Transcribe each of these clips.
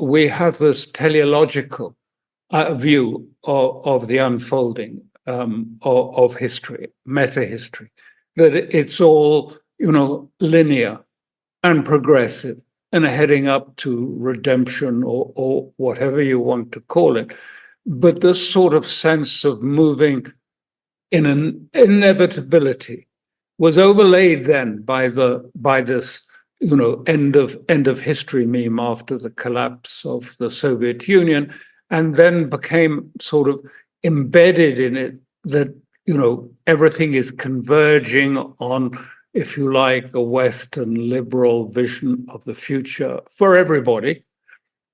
we have this teleological view of the unfolding of history, meta-history, that it's all, linear and progressive and heading up to redemption or whatever you want to call it. But this sort of sense of moving in an inevitability was overlaid then by this end of history meme after the collapse of the Soviet Union, and then became sort of embedded in it that everything is converging on, if you like, a Western liberal vision of the future for everybody.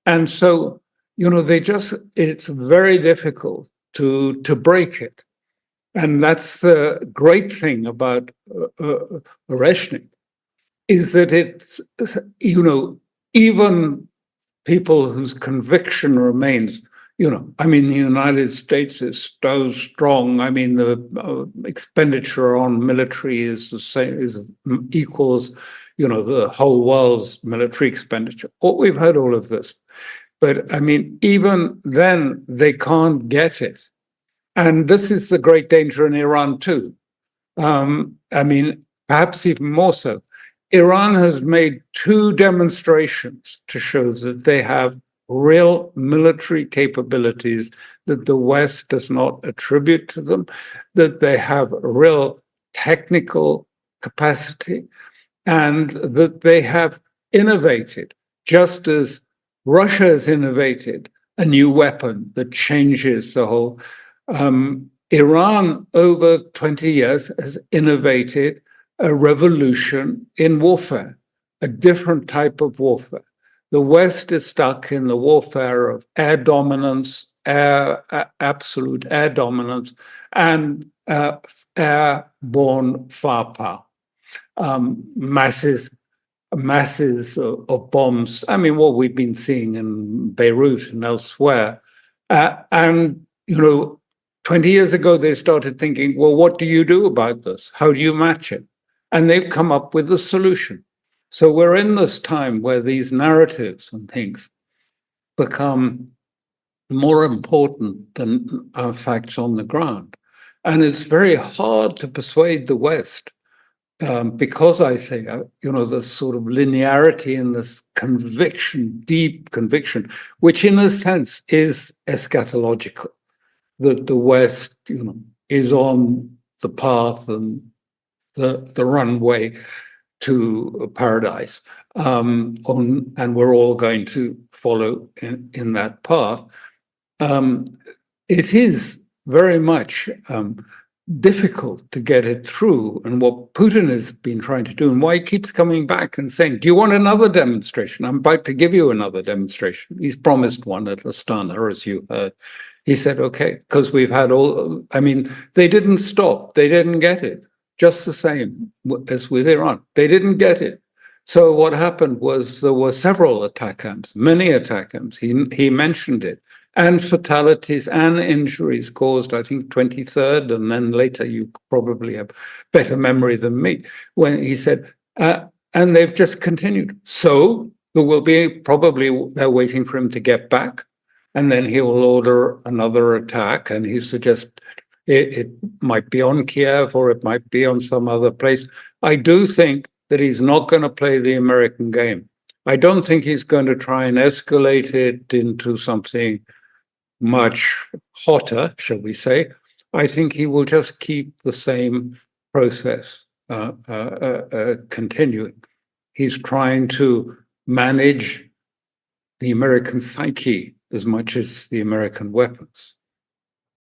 And so it's very difficult to break it. And that's the great thing about Oreshnik, is that it's, even people whose conviction remains, the United States is so strong. The expenditure on military is the same, equals, the whole world's military expenditure. We've heard all of this. But even then, they can't get it. And this is the great danger in Iran, too. Perhaps even more so. Iran has made 2 demonstrations to show that they have real military capabilities that the West does not attribute to them, that they have real technical capacity, and that they have innovated, just as Russia has innovated a new weapon that changes the whole. Iran, over 20 years, has innovated a revolution in warfare, a different type of warfare. The West is stuck in the warfare of air dominance, absolute air dominance, and airborne firepower, masses of bombs. What we've been seeing in Beirut and elsewhere. 20 years ago, they started thinking, well, what do you do about this? How do you match it? And they've come up with a solution. So we're in this time where these narratives and things become more important than facts on the ground. And it's very hard to persuade the West because I say, this sort of linearity and this conviction, deep conviction, which in a sense is eschatological, that the West, is on the path and the runway to paradise, and we're all going to follow in that path. It is very much difficult to get it through, and what Putin has been trying to do, and why he keeps coming back and saying, do you want another demonstration? I'm about to give you another demonstration. He's promised one at Astana, as you heard. He said, okay, because we've had they didn't stop. They didn't get it. Just the same as with Iran. They didn't get it. So what happened was there were several attack camps, many attack camps. He mentioned it. And fatalities and injuries caused, I think, 23rd, and then later you probably have better memory than me, when he said, and they've just continued. So there will be they're waiting for him to get back, and then he will order another attack, and he suggests it might be on Kiev or it might be on some other place. I do think that he's not going to play the American game. I don't think he's going to try and escalate it into something much hotter, shall we say. I think he will just keep the same process continuing. He's trying to manage the American psyche as much as the American weapons.